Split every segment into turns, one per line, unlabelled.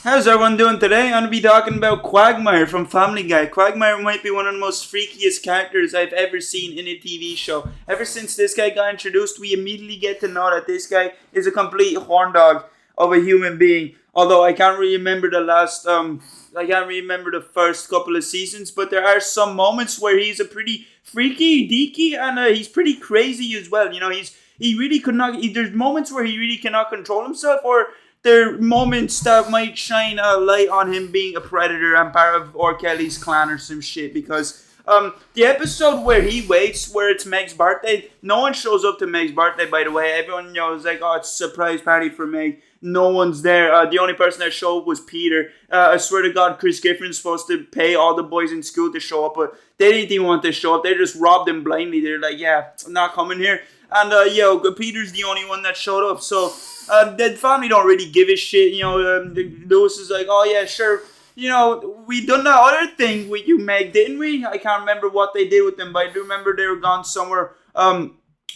How's everyone doing today? I'm going to be talking about Quagmire from Family Guy. Quagmire might be one of the most freakiest characters I've ever seen in a TV show. Ever since this guy got introduced, we immediately get to know that this guy is a complete horn dog of a human being. Although I can't really remember the first couple of seasons, but there are some moments where he's a pretty freaky, deaky, and he's pretty crazy as well. You know, there's moments where he really cannot control himself, or there are moments that might shine a light on him being a predator and part of R. Kelly's clan or some shit. Because the episode where he waits, where it's Meg's birthday, no one shows up to Meg's birthday, by the way. Everyone knows, like, oh, it's a surprise party for Meg. No one's there. The only person that showed up was Peter. I swear to God, Chris Griffin's supposed to pay all the boys in school to show up, but they didn't even want to show up. They just robbed him blindly. They're like, yeah, I'm not coming here. And Peter's the only one that showed up. So the family don't really give a shit. You know, Lewis is like, oh yeah, sure. You know, we done that other thing with you, Meg, didn't we? I can't remember what they did with them, but I do remember they were gone somewhere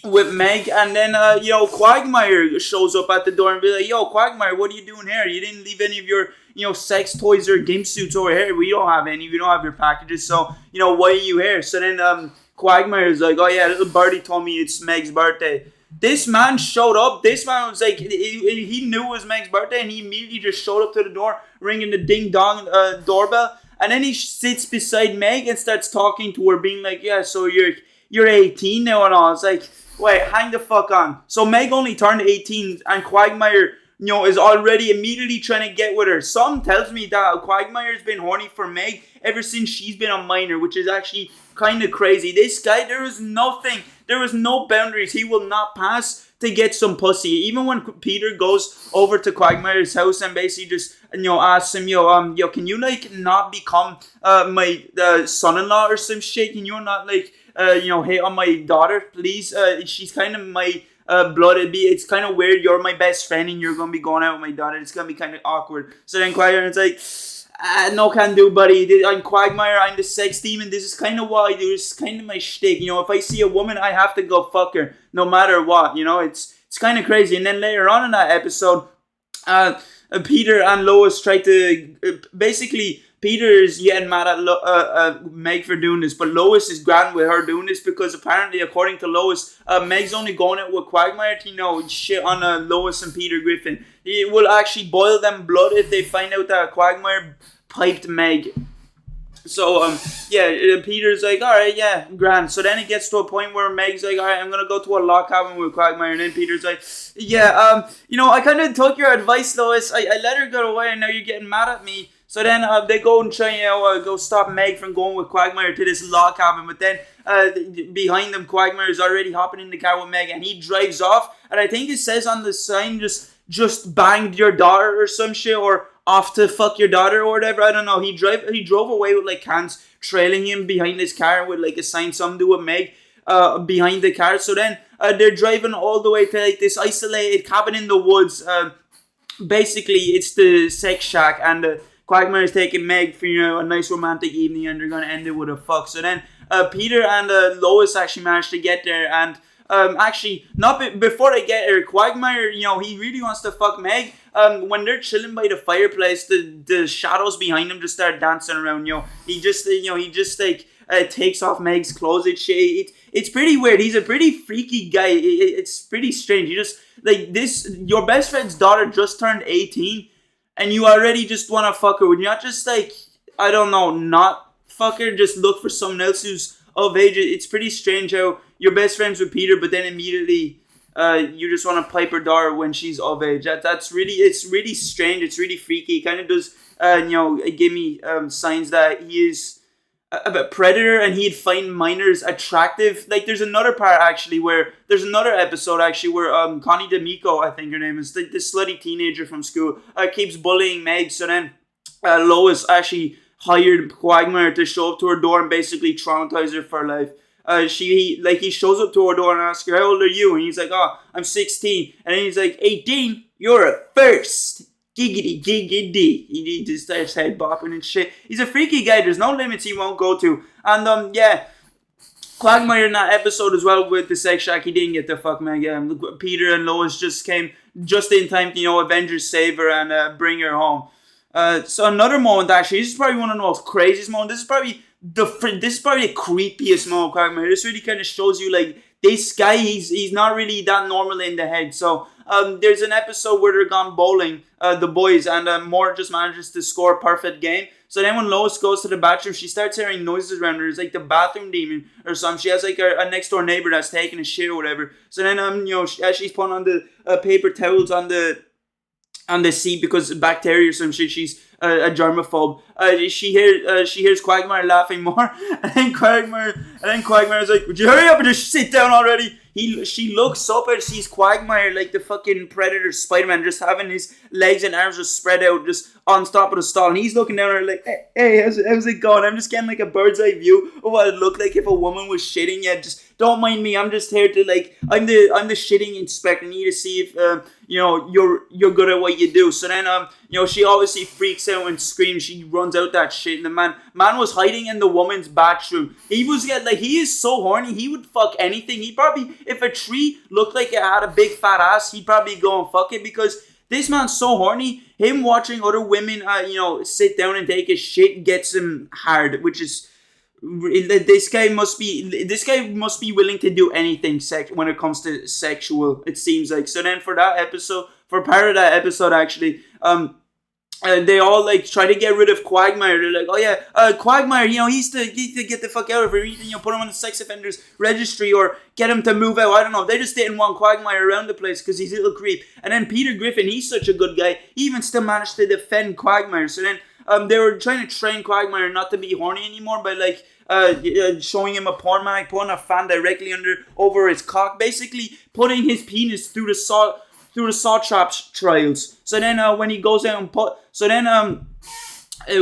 with Meg. And then, Quagmire shows up at the door and be like, yo, Quagmire, what are you doing here? You didn't leave any of your, sex toys or gimp suits over here. We don't have any. We don't have your packages. So, why are you here? So then, Quagmire is like, oh yeah, little birdie told me it's Meg's birthday. This man showed up. This man was like, he knew it was Meg's birthday, and he immediately just showed up to the door, ringing the ding-dong doorbell. And then he sits beside Meg and starts talking to her, being like, yeah, so you're 18 now and all. It's like, wait, hang the fuck on. So Meg only turned 18, and Quagmire, is already immediately trying to get with her. Some tells me that Quagmire's been horny for Meg ever since she's been a minor, which is actually kind of crazy. This guy, there was no boundaries he will not pass to get some pussy. Even when Peter goes over to Quagmire's house and basically just, asks him, can you, not become my son-in-law or some shit? Can you not, hate on my daughter, please? She's kind of my blood. It's kind of weird. You're my best friend and you're going to be going out with my daughter. It's going to be kind of awkward. So then Quagmire's like, no can do, buddy. I'm Quagmire. I'm the sex demon. This is kind of what I do. This is kind of my shtick. If I see a woman, I have to go fuck her, no matter what. It's kind of crazy. And then later on in that episode, Peter and Lois try to basically. Peter is getting mad at Meg for doing this, but Lois is grand with her doing this because apparently, according to Lois, Meg's only going out with Quagmire to, shit on Lois and Peter Griffin. It will actually boil them blood if they find out that Quagmire piped Meg. So, Peter's like, alright, yeah, grand. So then it gets to a point where Meg's like, alright, I'm going to go to a log cabin with Quagmire. And then Peter's like, yeah, I kind of took your advice, Lois. I let her get away and now you're getting mad at me. So then they go and try, go stop Meg from going with Quagmire to this log cabin. But then behind them, Quagmire is already hopping in the car with Meg, and he drives off. And I think it says on the sign, just banged your daughter or some shit, or off to fuck your daughter or whatever. I don't know. He drove away with cans trailing him behind his car with a sign, something to do with Meg behind the car. So then they're driving all the way to this isolated cabin in the woods. Basically, it's the sex shack, and Quagmire is taking Meg for a nice romantic evening, and they're gonna end it with a fuck. So then Peter and Lois actually managed to get there, and before they get there, Quagmire, he really wants to fuck Meg. When they're chilling by the fireplace, the shadows behind him just start dancing around. He just takes off Meg's clothes and shit. It's pretty weird. He's a pretty freaky guy. It's pretty strange. You just your best friend's daughter just turned 18. And you already just want to fuck her. Would you not just not fuck her, just look for someone else who's of age? It's pretty strange how you're best friends with Peter, but then immediately you just want to pipe her daughter when she's of age. It's really strange. It's really freaky. It kind of does, give me signs that he is a predator and he'd find minors attractive. There's another episode where Connie D'Amico, I think her name is, the slutty teenager from school, keeps bullying Meg. So then Lois actually hired Quagmire to show up to her door and basically traumatize her for life. He shows up to her door and asks her, how old are you? And he's like, oh, I'm 16. And then he's like, 18? You're a first. Giggity, giggity. He just starts head bopping and shit. He's a freaky guy. There's no limits he won't go to. And, Quagmire in that episode as well with the sex shack, he didn't get the fuck Meg. Peter and Lois just came just in time to, Avengers save her and bring her home. So another moment, actually, this is probably one of the most craziest moments. This is probably the creepiest moment, Quagmire. This really kind of shows you, like, this guy, he's not really that normal in the head. So there's an episode where they're gone bowling, the boys, and Mort just manages to score a perfect game. So then when Lois goes to the bathroom, she starts hearing noises around her. It's like the bathroom demon or something. She has like a next door neighbor that's taking a shit or whatever. So then as she's putting on the paper towels on the seat because of bacteria or some shit, she's a germaphobe. She hears Quagmire laughing more, and then Quagmire's like, "Would you hurry up and just sit down already?" She looks up and sees Quagmire, like the fucking Predator Spider-Man, just having his legs and arms just spread out, just on top of the stall, and he's looking down at her like, "Hey, how's it going?" I'm just getting like a bird's eye view of what it looked like if a woman was shitting. Yeah, just don't mind me. I'm just here to, like, I'm the shitting inspector. I need to see if you're good at what you do. So then she obviously freaks out and screams. She runs out that shit, and the man was hiding in the woman's bathroom. He is so horny. He would fuck anything. He probably, if a tree looked like it had a big fat ass, he'd probably go and fuck it, because this man's so horny. Him watching other women sit down and take a shit gets him hard, which is, this guy must be willing to do anything when it comes to sexual, it seems like. So then for part of that episode actually, they all like try to get rid of Quagmire. They're like, "Oh yeah, Quagmire, he's to get the fuck out of here. Put him on the sex offenders registry or get him to move out." I don't know. They just didn't want Quagmire around the place because he's a little creep. And then Peter Griffin, he's such a good guy. He even still managed to defend Quagmire. So then they were trying to train Quagmire not to be horny anymore by like showing him a porn mag, putting a fan directly over his cock, basically putting his penis through the saw trap trials. So then when he goes out and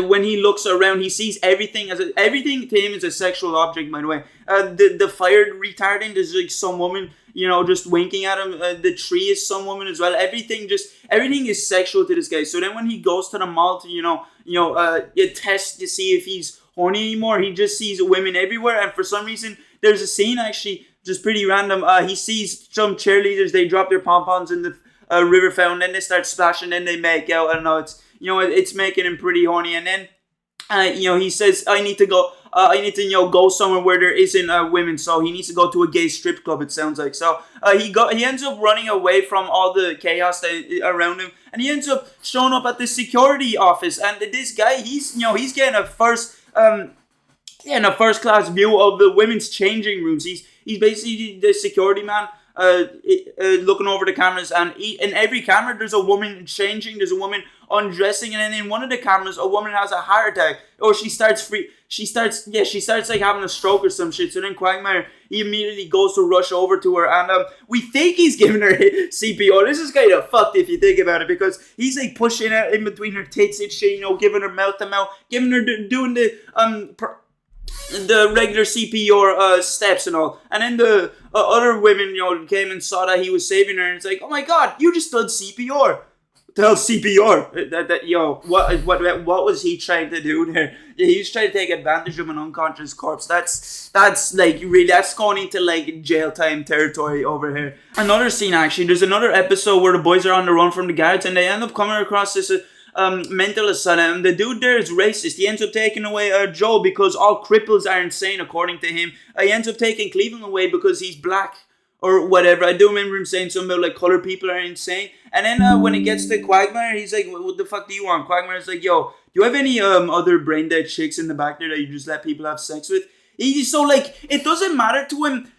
when he looks around, he sees everything everything to him is a sexual object. By the way, the fire retardant is like some woman, just winking at him. The tree is some woman as well. Everything is sexual to this guy. So then when he goes to the mall to test to see if he's horny anymore, he just sees women everywhere. And for some reason, there's a scene actually just pretty random. He sees some cheerleaders. They drop their pom-poms in the river fountain, then they start splashing, then they make out. I don't know, it's making him pretty horny. And then he says, I need to go somewhere where there isn't women. So he needs to go to a gay strip club, it sounds like. So he ends up running away from all the chaos around him, and he ends up showing up at the security office. And this guy, he's getting a first class view of the women's changing rooms. He's basically the security man, looking over the cameras, and in every camera there's a woman changing, there's a woman undressing, and then in one of the cameras a woman has a heart attack, or she starts like having a stroke or some shit. So then Quagmire, he immediately goes to rush over to her, and we think he's giving her CPR. This is kind of fucked if you think about it, because he's like pushing her in between her tits and shit, giving her mouth to mouth, giving her doing the regular CPR steps and all. And then the other women, came and saw that he was saving her, and it's like, "Oh my god, you just done CPR." The hell CPR? What was he trying to do there? Yeah, he was trying to take advantage of an unconscious corpse. That's like really, that's going into like jail time territory over here. Another scene actually, there's another episode where the boys are on the run from the guards, and they end up coming across this mental asylum. The dude there is racist. He ends up taking away Joe because all cripples are insane, according to him. He ends up taking Cleveland away because he's black or whatever. I do remember him saying something about like colored people are insane. And then when it gets to Quagmire, he's like, "What the fuck do you want?" Quagmire's like, "Yo, do you have any other brain dead chicks in the back there that you just let people have sex with?" He's so like, it doesn't matter to him.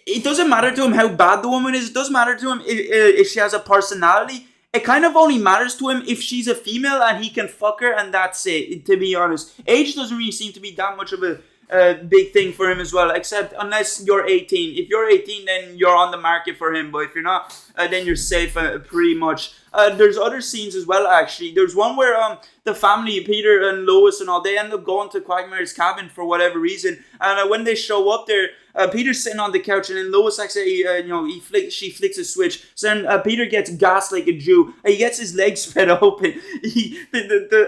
It doesn't matter to him how bad the woman is. It doesn't matter to him if she has a personality. It kind of only matters to him if she's a female and he can fuck her, and that's it, to be honest. Age doesn't really seem to be that much of a big thing for him as well, except unless you're 18. If you're 18, then you're on the market for him, but if you're not, then you're safe pretty much. There's other scenes as well, actually. There's one where the family, Peter and Lois and all, they end up going to Quagmire's cabin for whatever reason, and when they show up there, Peter's sitting on the couch, and then Lois actually, she flicks a switch. So then Peter gets gassed like a Jew. He gets his legs spread open.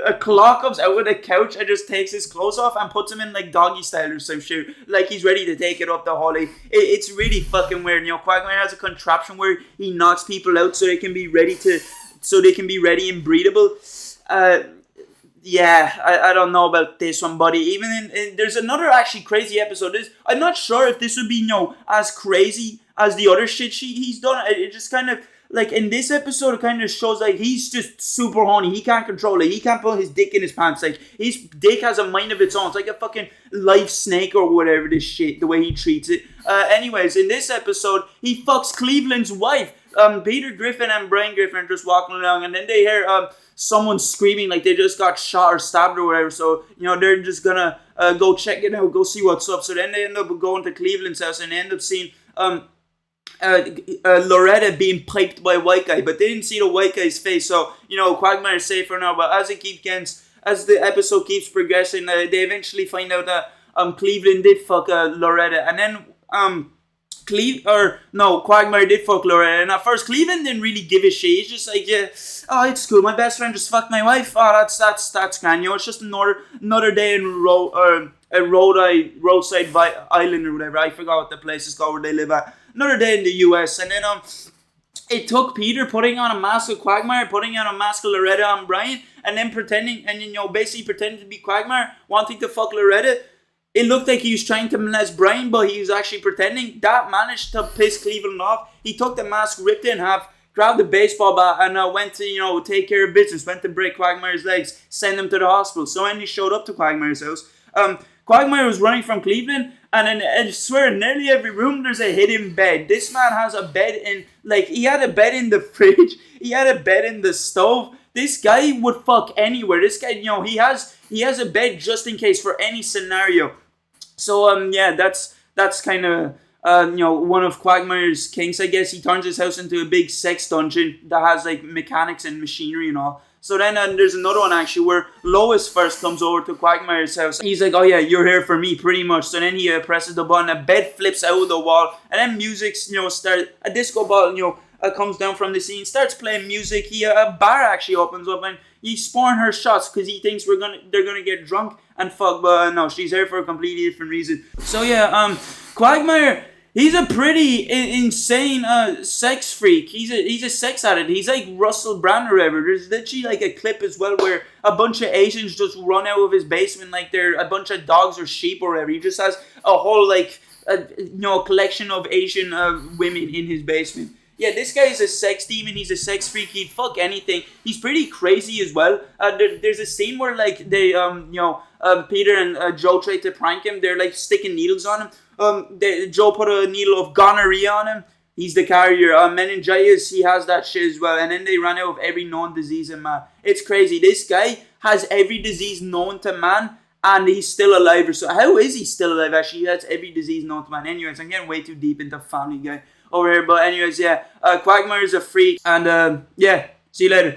A claw comes out of the couch and just takes his clothes off and puts him in like doggy style or some shit. Like he's ready to take it up the hallway. It's really fucking weird. Quagmire has a contraption where he knocks people out so they can be ready and breedable. yeah, I don't know about this one, buddy. Even there's another actually crazy episode. I'm not sure if this would be as crazy as the other shit he's done. It just kind of like in this episode, it kind of shows like he's just super horny. He can't control it. He can't put his dick in his pants. Like his dick has a mind of its own. It's like a fucking live snake or whatever. This shit, the way he treats it. Anyways, in this episode, he fucks Cleveland's wife. Peter Griffin and Brian Griffin are just walking along, and then they hear someone screaming like they just got shot or stabbed or whatever. So they're just gonna go check it out, go see what's up. So then they end up going to Cleveland's house, and they end up seeing Loretta being piped by a white guy, but they didn't see the white guy's face. So Quagmire's safe for now. But as the episode keeps progressing, they eventually find out that Cleveland did fuck Loretta, and then Quagmire did fuck Loretta, and at first Cleveland didn't really give a shit. He's just like, yeah, oh, it's cool. My best friend just fucked my wife. Oh, that's grand. It's just another day in roadside island or whatever. I forgot what the place is called where they live at. Another day in the US, and then it took Peter putting on a mask of Quagmire, putting on a mask of Loretta and Brian, and then basically pretending to be Quagmire, wanting to fuck Loretta. It looked like he was trying to molest Brian, but he was actually pretending. That managed to piss Cleveland off. He took the mask, ripped it in half, grabbed the baseball bat, and went to, take care of business. Went to break Quagmire's legs, send him to the hospital. So when he showed up to Quagmire's house, Quagmire was running from Cleveland, and in, I swear, in nearly every room there's a hidden bed. This man has a bed he had a bed in the fridge. He had a bed in the stove. This guy would fuck anywhere. This guy, he has a bed just in case for any scenario. So yeah, that's kind of one of Quagmire's kinks, I guess. He turns his house into a big sex dungeon that has like mechanics and machinery and all. So then there's another one actually where Lois first comes over to Quagmire's house. He's like, oh yeah, you're here for me, pretty much. So then he presses the button, a bed flips out of the wall, and then music, starts, a disco ball, comes down from the scene, starts playing music. A bar actually opens up, and he's pouring her shots because he thinks they're gonna get drunk and fuck, but no, she's here for a completely different reason. So yeah, Quagmire, he's a pretty insane sex freak. He's a sex addict. He's like Russell Brand or whatever. There's literally like a clip as well where a bunch of Asians just run out of his basement like they're a bunch of dogs or sheep or whatever. He just has a whole collection of Asian women in his basement. Yeah, this guy is a sex demon. He's a sex freak. He'd fuck anything. He's pretty crazy as well. There's a scene where they Peter and Joe tried to prank him. They're like sticking needles on him. Joe put a needle of gonorrhea on him. He's the carrier. Meningitis, he has that shit as well. And then they ran out of every known disease in man. It's crazy. This guy has every disease known to man, and he's still alive. So how is he still alive? Actually, he has every disease known to man. Anyways, I'm getting way too deep into Family Guy over here. But anyways, yeah, Quagmire is a freak. And yeah, see you later.